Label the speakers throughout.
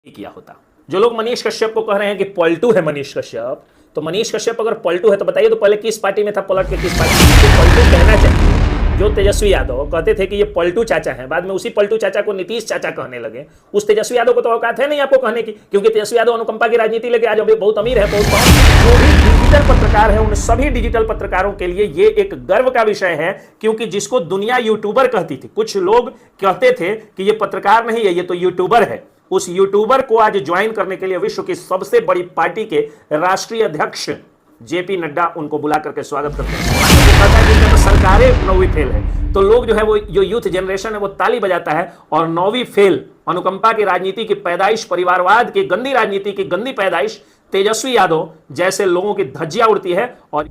Speaker 1: किया होता। जो लोग मनीष कश्यप को कह रहे हैं कि पलटू है मनीष कश्यप, तो मनीष कश्यप अगर पलटू है तो बताइए तो पहले किस पार्टी में था, पलट के किस पार्टी में? तो पलटू कहना चाहिए। जो तेजस्वी यादव कहते थे कि ये पलटू चाचा हैं, बाद में उसी पलटू चाचा को नीतीश चाचा कहने लगे। उस तेजस्वी यादव को तो औकात है नहीं आपको कहने की, क्योंकि तेजस्वी यादव अनुकंपा की राजनीति लेके आज अभी बहुत अमीर है, बहुत जो भी डिजिटल पत्रकार है उन सभी डिजिटल पत्रकारों के लिए ये एक गर्व का विषय है, क्योंकि जिसको दुनिया यूट्यूबर कहती थी, कुछ लोग कहते थे कि ये पत्रकार नहीं है, ये तो यूट्यूबर है, उस यूट्यूबर को आज ज्वाइन करने के लिए विश्व की सबसे बड़ी पार्टी के राष्ट्रीय अध्यक्ष जेपी नड्डा उनको बुला करके स्वागत करते हैं। तो सरकारें 9वीं फेल है, तो लोग जो है वो जो यूथ जनरेशन है वो ताली बजाता है, और 9वीं फेल अनुकंपा की राजनीति की पैदाइश, परिवारवाद की गंदी राजनीति की गंदी पैदाइश तेजस्वी यादव जैसे लोगों की धज्जियां उड़ती है। और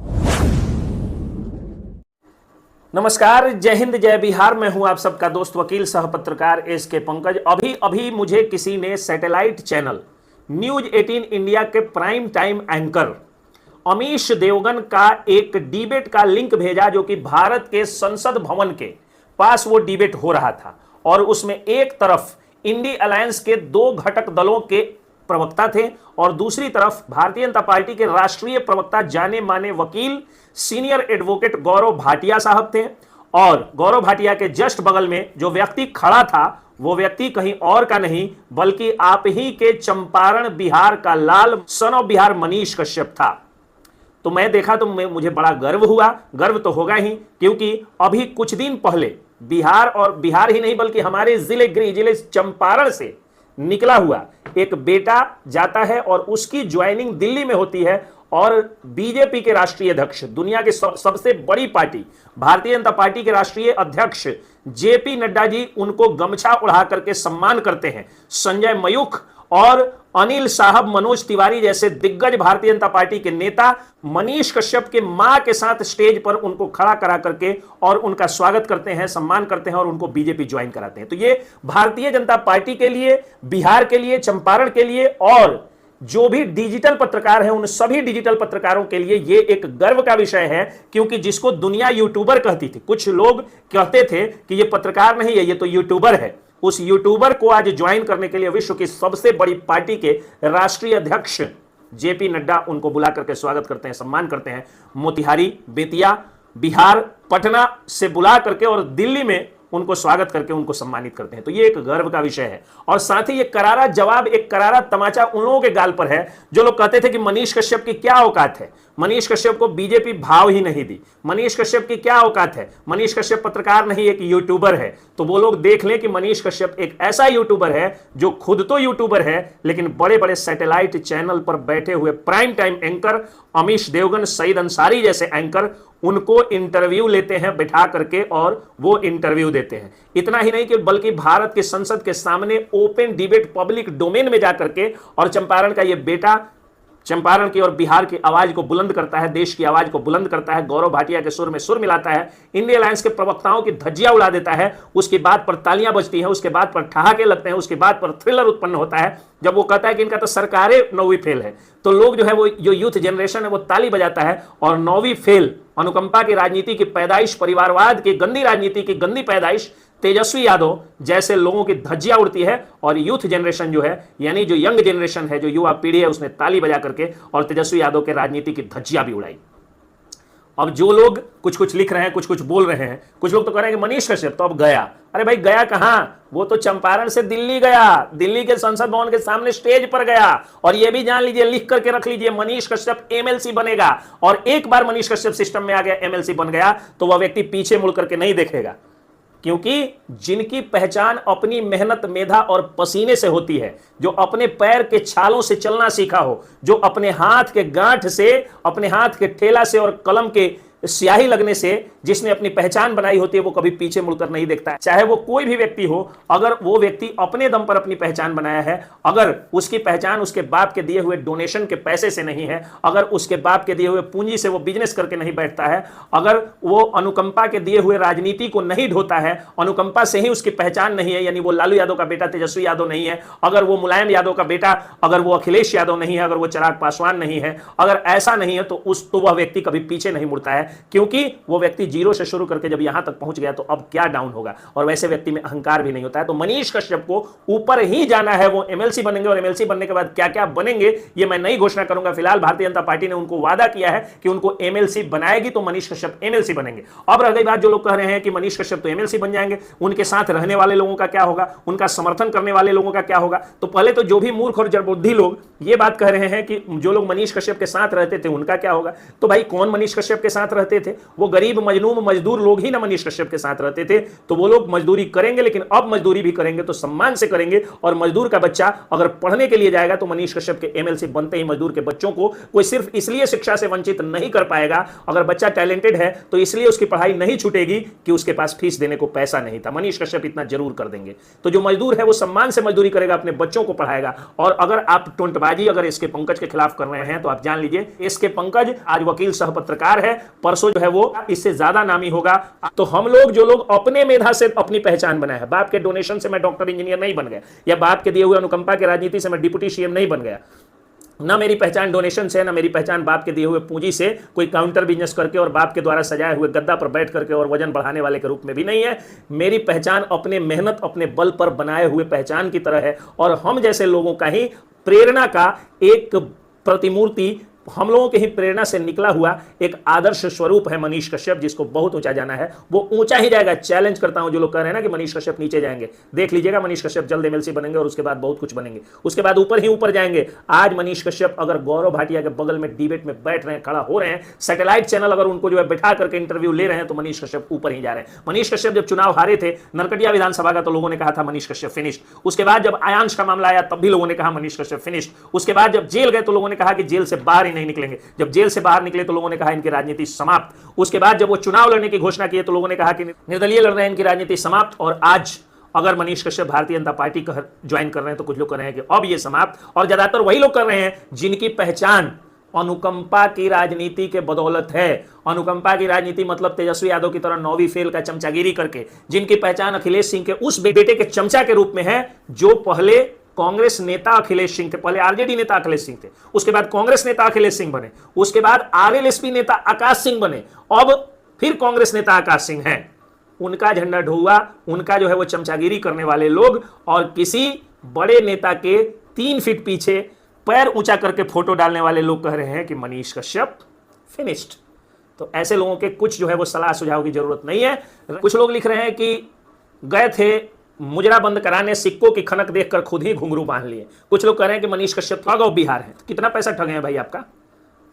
Speaker 1: नमस्कार, जय हिंद, जय बिहार। मैं हूं आप सबका दोस्त वकील सह पत्रकार एस के पंकज। अभी मुझे किसी ने सैटेलाइट चैनल न्यूज 18 इंडिया के prime time anchor Amish Devgan का एक डिबेट का लिंक भेजा, जो कि भारत के संसद भवन के पास वो डिबेट हो रहा था, और उसमें एक तरफ इंडी अलायंस के 2 घटक दलों के प्रवक्ता थे और दूसरी तरफ भारतीय जनता पार्टी के राष्ट्रीय प्रवक्ता, जाने माने वकील, सीनियर एडवोकेट गौरव भाटिया साहब थे। और गौरव भाटिया के जस्ट बगल में जो व्यक्ति खड़ा था वो व्यक्ति कहीं और का नहीं बल्कि आप ही के चंपारण बिहार का लाल, सन ऑफ बिहार, मनीष कश्यप था। तो मैं देखा तो मुझे बड़ा गर्व हुआ। गर्व तो होगा ही, क्योंकि अभी कुछ दिन पहले बिहार, और बिहार ही नहीं बल्कि हमारे गृह जिले चंपारण से निकला हुआ एक बेटा जाता है और उसकी ज्वाइनिंग दिल्ली में होती है, और बीजेपी के राष्ट्रीय अध्यक्ष, दुनिया की सबसे बड़ी पार्टी भारतीय जनता पार्टी के राष्ट्रीय अध्यक्ष जेपी नड्डा जी उनको गमछा उड़ा करके सम्मान करते हैं। संजय मयूख और अनिल साहब, मनोज तिवारी जैसे दिग्गज भारतीय जनता पार्टी के नेता मनीष कश्यप के मां के साथ स्टेज पर उनको खड़ा करा करके और उनका स्वागत करते हैं, सम्मान करते हैं और उनको बीजेपी ज्वाइन कराते हैं। तो ये भारतीय जनता पार्टी के लिए, बिहार के लिए, चंपारण के लिए और जो भी डिजिटल पत्रकार हैं उन सभी डिजिटल पत्रकारों के लिए ये एक गर्व का विषय है, क्योंकि जिसको दुनिया यूट्यूबर कहती थी, कुछ लोग कहते थे कि ये पत्रकार नहीं है, ये तो यूट्यूबर है, उस यूट्यूबर को आज ज्वाइन करने के लिए विश्व की सबसे बड़ी पार्टी के राष्ट्रीय अध्यक्ष जेपी नड्डा उनको बुला करके स्वागत करते हैं, सम्मान करते हैं। मोतिहारी, बेतिया, बिहार, पटना से बुला करके और दिल्ली में उनको स्वागत करके उनको सम्मानित करते हैं। तो ये एक गर्व का विषय है, और साथ ही ये करारा जवाब, एक करारा तमाचा उन लोगों के गाल पर है जो लोग कहते थे कि मनीष कश्यप की क्या औकात है, मनीष कश्यप को बीजेपी भाव ही नहीं दी, मनीष कश्यप की क्या औकात है, मनीष कश्यप पत्रकार नहीं एक यूट्यूबर है। तो वो लोग देख लें कि मनीष कश्यप एक ऐसा यूट्यूबर है जो खुद तो यूट्यूबर है, लेकिन बड़े बड़े सैटेलाइट चैनल पर बैठे हुए prime time anchor Amish Devgan, Saeed Ansari जैसे एंकर उनको इंटरव्यू लेते हैं बैठा करके, और वो इंटरव्यू देते हैं। इतना ही नहीं कि बल्कि भारत के संसद के सामने ओपन डिबेट पब्लिक डोमेन में जाकर के, और चंपारण का ये बेटा चंपारण की और बिहार की आवाज को बुलंद करता है, देश की आवाज को बुलंद करता है, गौरव भाटिया के सुर में सुर मिलाता है, इंडिया अलायंस के प्रवक्ताओं की धज्जियां उड़ा देता है, उसके बाद पर तालियां बजती हैं, उसके बाद पर ठहाके लगते हैं, उसके बाद पर थ्रिलर उत्पन्न होता है जब वो कहता है कि इनका तो सरकारें 9वीं फेल है। तो लोग जो है वो जो यूथ जनरेशन है वो ताली बजाता है, और 9वीं फेल अनुकंपा की राजनीति की पैदाइश, परिवारवाद की गंदी राजनीति की गंदी पैदाइश तेजस्वी यादव जैसे लोगों की धज्जियां उड़ती है, और यूथ जनरेशन जो है, यानी जो यंग जनरेशन है, जो युवा पीढ़ी है, उसने ताली बजा करके और तेजस्वी यादव के राजनीति की धज्जियां भी उड़ाई। अब जो लोग कुछ कुछ लिख रहे हैं, कुछ कुछ बोल रहे हैं, कुछ लोग तो कह रहे हैं कि मनीष कश्यप तो अब गया। अरे भाई गया कहां, वो तो चंपारण से दिल्ली गया, दिल्ली के संसद भवन के सामने स्टेज पर गया। और ये भी जान लीजिए, लिख करके रख लीजिए, मनीष कश्यप एमएलसी बनेगा, और एक बार मनीष कश्यप सिस्टम में आ गया, एमएलसी बन गया, तो वह व्यक्ति पीछे मुड़ करके नहीं देखेगा, क्योंकि जिनकी पहचान अपनी मेहनत, मेधा और पसीने से होती है, जो अपने पैर के छालों से चलना सीखा हो, जो अपने हाथ के गांठ से, अपने हाथ के ठेला से और कलम के स्याही लगने से जिसने अपनी पहचान बनाई होती है, वो कभी पीछे मुड़कर नहीं देखता है। चाहे वो कोई भी व्यक्ति हो, अगर वो व्यक्ति अपने दम पर अपनी पहचान बनाया है, अगर उसकी पहचान उसके बाप के दिए हुए डोनेशन के पैसे से नहीं है, अगर उसके बाप के दिए हुए पूंजी से वो बिजनेस करके नहीं बैठता है, अगर वो अनुकंपा के दिए हुए राजनीति को नहीं ढोता है, अनुकंपा से ही उसकी पहचान नहीं है, यानी वो लालू यादव का बेटा तेजस्वी यादव नहीं है, अगर वो मुलायम यादव का बेटा, अगर वो अखिलेश यादव नहीं है, अगर वो चिराग पासवान नहीं है, अगर ऐसा नहीं है तो वह व्यक्ति कभी पीछे नहीं मुड़ता है। क्योंकि वो व्यक्ति जीरो से शुरू करके जब यहां तक पहुंच गया तो अब क्या डाउन होगा, और वैसे व्यक्ति में अहंकार भी नहीं होता है। तो मनीष कश्यप को ऊपर ही जाना है, वो एमएलसी बनेंगे और एमएलसी बनने के बाद क्या क्या बनेंगे ये मैं नहीं घोषणा करूंगा। फिलहाल भारतीय जनता पार्टी ने उनको वादा किया है कि उनको एमएलसी बनाएगी तो मनीष कश्यप एमएलसी बनेंगे। अब रह गई बात, जो लोग कह रहे हैं कि मनीष कश्यप तो एमएलसी बन जाएंगे, उनके साथ रहने वाले लोगों का क्या होगा, उनका समर्थन करने वाले लोगों का क्या होगा। तो पहले तो जो भी मूर्ख और जड़बुद्धि लोग ये बात कह रहे हैं कि जो लोग मनीष कश्यप के साथ रहते थे उनका क्या होगा, तो भाई कौन मनीष कश्यप के साथ रहते थे? वो गरीब मजलूम मजदूर लोग ही ना मनीष कश्यप के साथ रहते थे। तो वो लोग मजदूरी करेंगे, लेकिन अब मजदूरी भी करेंगे तो सम्मान से करेंगे, और मजदूर का बच्चा अगर पढ़ने के लिए जाएगा तो मनीष कश्यप के एमएलसी बनते ही मजदूर के बच्चों को कोई सिर्फ इसलिए शिक्षा से वंचित नहीं कर पाएगा, अगर बच्चा टैलेंटेड है तो इसलिए उसकी पढ़ाई नहीं छूटेगी कि उसके पास फीस देने को पैसा नहीं था। मनीष कश्यप इतना जरूर कर देंगे। तो जो मजदूर है वो सम्मान से मजदूरी करेगा, अपने बच्चों को पढ़ाएगा। और अगर आप टोंटबाजी अगर एसके पंकज के खिलाफ कर रहे हैं तो आप जान लीजिए एसके पंकज आज वकील सह पत्रकार है, परसों जो है वो इससे ज्यादा नामी होगा। तो हम लोग जो लोग अपने मेधा से अपनी पहचान बनाए हैं, बाप के डोनेशन से मैं डॉक्टर इंजीनियर नहीं बन गया, या बाप के दिए हुए अनुकंपा की राजनीति से मैं डिप्टी सीएम नहीं बन गया, ना मेरी पहचान डोनेशन से, ना मेरी पहचान बाप के दिए हुए पूंजी से कोई काउंटर बिजनेस करके और बाप के द्वारा सजाए हुए गद्दा पर बैठ करके और वजन बढ़ाने वाले के रूप में भी नहीं है। मेरी पहचान अपने मेहनत अपने बल पर बनाए हुए पहचान की तरह है, और हम जैसे लोगों का ही प्रेरणा का एक प्रतिमूर्ति, हम लोगों के ही प्रेरणा से निकला हुआ एक आदर्श स्वरूप है मनीष कश्यप, जिसको बहुत ऊंचा जाना है। वो ऊंचा ही जाएगा। चैलेंज करता हूं जो लोग कह रहे हैं ना कि मनीष कश्यप नीचे जाएंगे, देख लीजिएगा मनीष कश्यप जल्द एमएलसी बनेंगे और उसके बाद बहुत कुछ बनेंगे, उसके बाद ऊपर ही ऊपर जाएंगे। आज मनीष कश्यप अगर गौरव भाटिया के बगल में डिबेट में बैठ रहे हैं, खड़ा हो रहे हैं, सैटेलाइट चैनल अगर उनको जो है बैठा करके इंटरव्यू ले रहे हैं, तो मनीष कश्यप ऊपर ही जा रहे हैं। मनीष कश्यप जब चुनाव हारे थे नरकटिया विधानसभा का, तो लोगों ने कहा था मनीष कश्यप फिनिश्ड। उसके बाद जब आयांश का मामला आया तब भी लोगों ने कहा मनीष कश्यप फिनिश्ड। उसके बाद जब जेल गए तो लोगों ने कहा कि जेल से बाहर ही नहीं निकलेंगे। जब जेल से बाहर निकले तो लोगों ने कहा इनकी राजनीति समाप्त। उसके बाद जब वो चुनाव लड़ने की घोषणा की तो लोगों ने कहा कि निर्दलीय लड़ रहे हैं, इनकी राजनीति समाप्त। और आज अगर मनीष कश्यप भारतीय जनता पार्टी का ज्वाइन कर रहे हैं तो कुछ लोग कर रहे हैं कि अब ये समाप्त, और ज्यादातर वही लोग कर रहे हैं जिनकी पहचान अनुकंपा की राजनीति के बदौलत है। अनुकंपा की राजनीति मतलब तेजस्वी यादव की तरह 9वीं फेल का चमचागिरी करके, जिनकी पहचान अखिलेश सिंह के उस बेटे के चमचा के रूप में है जो पहले कांग्रेस नेता अखिलेश सिंह थे, पहले आरजेडी नेता अखिलेश सिंह थे, उसके बाद कांग्रेस नेता अखिलेश सिंह बने, उसके बाद आरएलएसपी नेता आकाश सिंह बने, अब फिर कांग्रेस नेता आकाश सिंह हैं। उनका झंडा ढोआ, उनका जो है वो चमचागिरी करने वाले लोग, और किसी बड़े नेता के 3 फीट पीछे पैर ऊंचा करके फोटो डालने वाले लोग कह रहे हैं कि मनीष कश्यप फिनिश्ड। तो ऐसे लोगों के कुछ जो है वो सलाह सुझाव की जरूरत नहीं है। कुछ लोग लिख रहे हैं कि गए थे मुजरा बंद कराने, सिक्कों की खनक देखकर खुद ही घुंघरू बांध लिए। कुछ लोग कह रहे हैं कि मनीष कश्यप ठग ऑफ बिहार है। कितना पैसा ठगे हैं भाई आपका?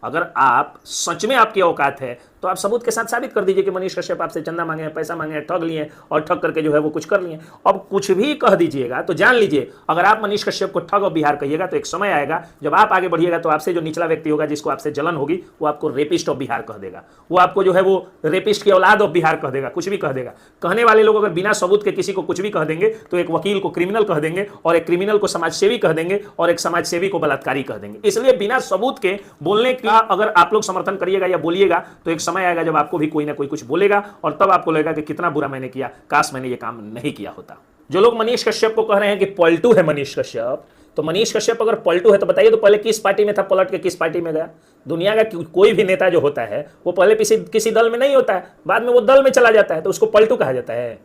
Speaker 1: अगर आप सच में आपकी औकात है तो आप सबूत के साथ साबित कर दीजिए कि मनीष कश्यप आपसे चंदा मांगे हैं, पैसा मांगे हैं, ठग लिए और ठग करके जो है वो कुछ कर लिए। अब कुछ भी कह दीजिएगा तो जान लीजिए, अगर आप मनीष कश्यप को ठग ऑफ बिहार कहिएगा तो एक समय आएगा जब आप आगे बढ़िएगा तो आपसे जो निचला व्यक्ति होगा, जिसको आपसे जलन होगी, वो आपको रेपिस्ट ऑफ बिहार कह देगा, वो आपको जो है वो रेपिस्ट की औलाद ऑफ बिहार कह देगा, कुछ भी कह देगा। कहने वाले लोग अगर बिना सबूत के किसी को कुछ भी कह देंगे तो एक वकील को क्रिमिनल कह देंगे, और एक क्रिमिनल को समाजसेवी कह देंगे, और एक समाजसेवी को बलात्कारी कह देंगे। इसलिए बिना सबूत के बोलने का अगर आप लोग समर्थन करिएगा या बोलिएगा तो एक समय आएगा जब आपको भी कोई ना कोई कुछ बोलेगा, और तब आपको लगेगा कि कितना बुरा मैंने किया, काश मैंने ये काम नहीं किया होता। जो लोग मनीष कश्यप को कह रहे हैं कि पलटू है मनीष कश्यप, तो मनीष कश्यप अगर पलटू है तो बताइए तो पहले किस पार्टी में था, पलट के किस पार्टी में गया? दुनिया का कोई भी नेता जो होता है वो पहले किसी दल में नहीं होता है, बाद में वो दल में चला जाता है, तो उसको पलटू कहा जाता है।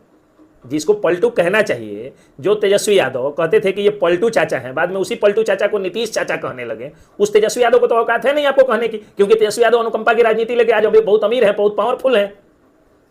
Speaker 1: जिसको पलटू कहना चाहिए, जो तेजस्वी यादव कहते थे कि ये पलटू चाचा हैं, बाद में उसी पलटू चाचा को नीतीश चाचा कहने लगे। उस तेजस्वी यादव को तो औकात है नहीं आपको कहने की, क्योंकि तेजस्वी यादव अनुकंपा की राजनीति लेके आज अभी बहुत अमीर है, बहुत पावरफुल है।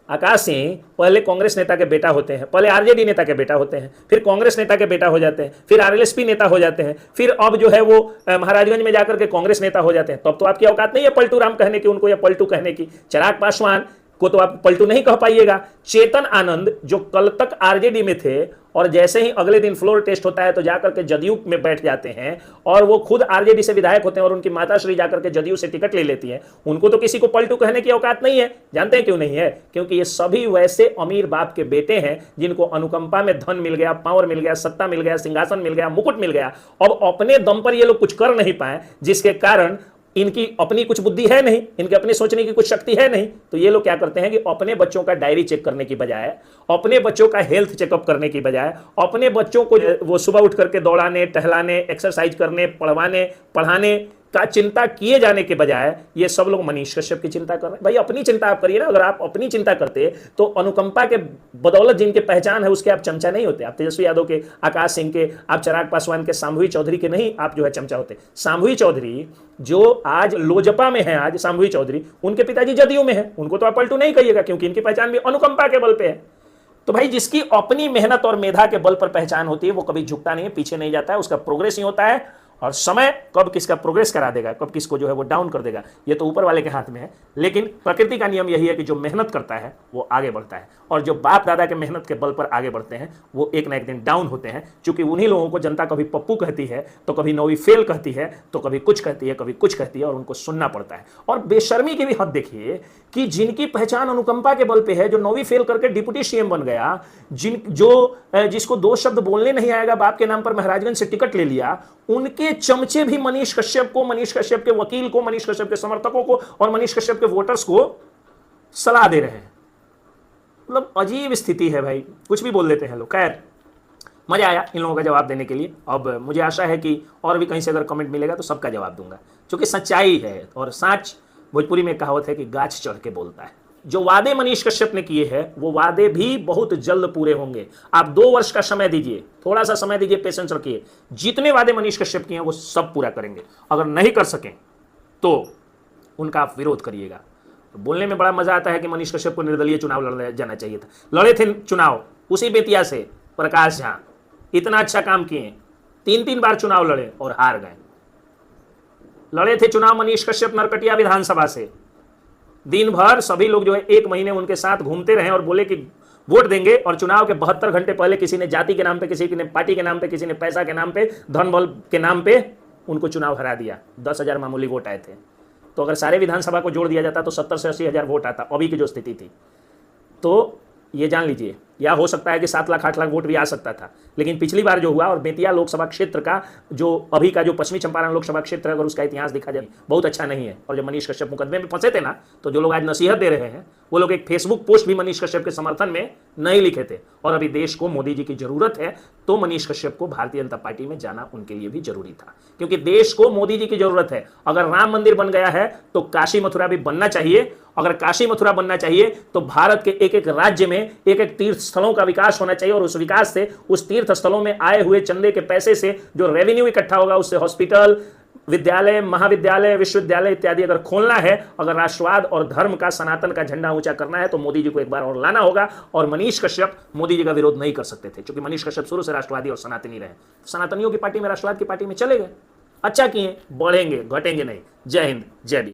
Speaker 1: आकाश सिंह पहले कांग्रेस नेता के बेटा होते हैं, पहले आरजेडी नेता के बेटा होते हैं, फिर कांग्रेस नेता के बेटा हो जाते हैं, फिर आरएलएसपी नेता हो जाते हैं, फिर अब जो है वो महाराजगंज में जाकर के कांग्रेस नेता हो जाते हैं। तब तो आपकी औकात नहीं है पलटू राम कहने की उनको, या पलटू कहने की। चिराग पासवान को तो आप पलटू नहीं कह पाइएगा। चेतन आनंद जो कल तक आरजेडी में थे और जैसे ही अगले दिन फ्लोर टेस्ट होता है तो जाकर के जदयू में बैठ जाते हैं, और वो खुद आरजेडी से विधायक होते हैं, और उनकी माताश्री जाकर के जदयू से टिकट ले लेती हैं, उनको तो किसी को पलटू कहने की औकात नहीं है। जानते हैं क्यों नहीं है? क्योंकि ये सभी वैसे अमीर बाप के बेटे हैं जिनको अनुकंपा में धन मिल गया, पावर मिल गया, सत्ता मिल गया, सिंहासन मिल गया, मुकुट मिल गया। अब अपने दम पर ये लोग कुछ कर नहीं पाए, जिसके कारण इनकी अपनी कुछ बुद्धि है नहीं, इनके अपने सोचने की कुछ शक्ति है नहीं। तो ये लोग क्या करते हैं कि अपने बच्चों का डायरी चेक करने की बजाय, अपने बच्चों का हेल्थ चेकअप करने की बजाय, अपने बच्चों को वो सुबह उठ करके दौड़ाने, टहलाने, एक्सरसाइज करने, पढ़ाने का चिंता किए जाने के बजाय ये सब लोग मनीष कश्यप की चिंता कर रहे हैं। भाई अपनी चिंता आप करिए ना। अगर आप अपनी चिंता करते तो अनुकंपा के बदौलत जिनके पहचान है उसके आप चमचा नहीं होते। आप तेजस्वी यादव के, आकाश सिंह के, आप चिराग पासवान के, शांभवी चौधरी के नहीं आप जो है चमचा होते। शांभवी चौधरी जो आज लोजपा में है, आज शांभवी चौधरी, उनके पिताजी जदयू में है, उनको तो आप पलटू नहीं कहिएगा क्योंकि इनकी पहचान भी अनुकंपा के बल पे है। तो भाई जिसकी अपनी मेहनत और मेधा के बल पर पहचान होती है वो कभी झुकता नहीं है, पीछे नहीं जाता है, उसका प्रोग्रेस ही होता है। और समय कब किसका प्रोग्रेस करा देगा, कब किसको जो है वो डाउन कर देगा, ये तो ऊपर वाले के हाथ में है। लेकिन प्रकृति का नियम यही है कि जो मेहनत करता है वो आगे बढ़ता है, और जो बाप दादा के मेहनत के बल पर आगे बढ़ते हैं वो एक ना एक दिन डाउन होते हैं। क्योंकि उन्हीं लोगों को जनता कभी पप्पू कहती है, तो कभी नौवीं फेल कहती है, तो कभी कुछ कहती है, कभी कुछ कहती है, और उनको सुनना पड़ता है। और बेशर्मी की भी हद देखिए कि जिनकी पहचान अनुकंपा के बल पे है, जो नौवीं फेल करके डिप्टी सीएम बन गया, जिसको 2 शब्द बोलने नहीं आएगा, बाप के नाम पर महाराजगंज से टिकट ले लिया, उनके चमचे भी मनीष कश्यप को, मनीष कश्यप के वकील को, मनीष कश्यप के समर्थकों को और मनीष कश्यप के वोटर्स को सलाह दे रहे हैं। मतलब अजीब स्थिति है भाई, कुछ भी बोल देते हैं लोग। खैर, मजा आया इन लोगों का जवाब देने के लिए। अब मुझे आशा है कि और भी कहीं से अगर कमेंट मिलेगा तो सबका जवाब दूंगा, क्योंकि सच्चाई है। और सच, भोजपुरी में कहावत है कि गाछ चढ़ के बोलता है। जो वादे मनीष कश्यप ने किए हैं वो वादे भी बहुत जल्द पूरे होंगे। आप 2 वर्ष का समय दीजिए, थोड़ा सा समय दीजिए, पेशेंस रखिए। जितने वादे मनीष कश्यप किए हैं वो सब पूरा करेंगे। अगर नहीं कर सकें तो उनका आप विरोध करिएगा। तो बोलने में बड़ा मजा आता है कि मनीष कश्यप को निर्दलीय चुनाव लड़ने जाना चाहिए था। लड़े थे चुनाव उसी बेतिया से, प्रकाश झा इतना अच्छा काम किए, 3-3 बार चुनाव लड़े और हार गए। लड़े थे चुनाव मनीष कश्यप नरकटिया विधानसभा से, दिन भर सभी लोग जो है 1 महीने उनके साथ घूमते रहे और बोले कि वोट देंगे, और चुनाव के 72 घंटे पहले किसी ने जाति के नाम पे, किसी ने पार्टी के नाम पे, किसी ने पैसा के नाम पे, धन बल के नाम पे उनको चुनाव हरा दिया। 10,000 मामूली वोट आए थे। तो अगर सारे विधानसभा को जोड़ दिया जाता तो 70 से 80 हज़ार वोट आता, अभी की जो स्थिति थी। तो ये जान लीजिए, या हो सकता है कि 7 लाख 8 लाख वोट भी आ सकता था। लेकिन पिछली बार जो हुआ, और बेतिया लोकसभा क्षेत्र का जो अभी का जो पश्चिमी चंपारण लोकसभा क्षेत्र है, अगर उसका इतिहास देखा जाए बहुत अच्छा नहीं है। और जब मनीष कश्यप मुकदमे में फंसे थे ना, तो जो लोग आज नसीहत दे रहे हैं वो लोग एक फेसबुक पोस्ट भी मनीष कश्यप के समर्थन में नहीं लिखे थे। और अभी देश को मोदी जी की जरूरत है, तो मनीष कश्यप को भारतीय जनता पार्टी में जाना उनके लिए भी जरूरी था, क्योंकि देश को मोदी जी की जरूरत है। अगर राम मंदिर बन गया है तो काशी मथुरा भी बनना चाहिए। अगर काशी मथुरा बनना चाहिए तो भारत के एक एक राज्य में एक एक तीर्थ स्थलों का विकास होना चाहिए, और उस विकास से, उस तीर्थ स्थलों में आए हुए चंदे के पैसे से जो रेवेन्यू इकट्ठा होगा, उससे हॉस्पिटल, विद्यालय, महाविद्यालय, विश्वविद्यालय इत्यादि अगर खोलना है, अगर राष्ट्रवाद और धर्म का, सनातन का झंडा ऊंचा करना है, तो मोदी जी को एक बार और लाना होगा। और मनीष कश्यप मोदी जी का विरोध नहीं कर सकते थे, क्योंकि मनीष कश्यप शुरू से राष्ट्रवादी और सनातनी रहे। सनातनियों की पार्टी में, राष्ट्रवाद की पार्टी में चले गए, अच्छा किए, बढ़ेंगे, घटेंगे नहीं। जय हिंद, जय भी।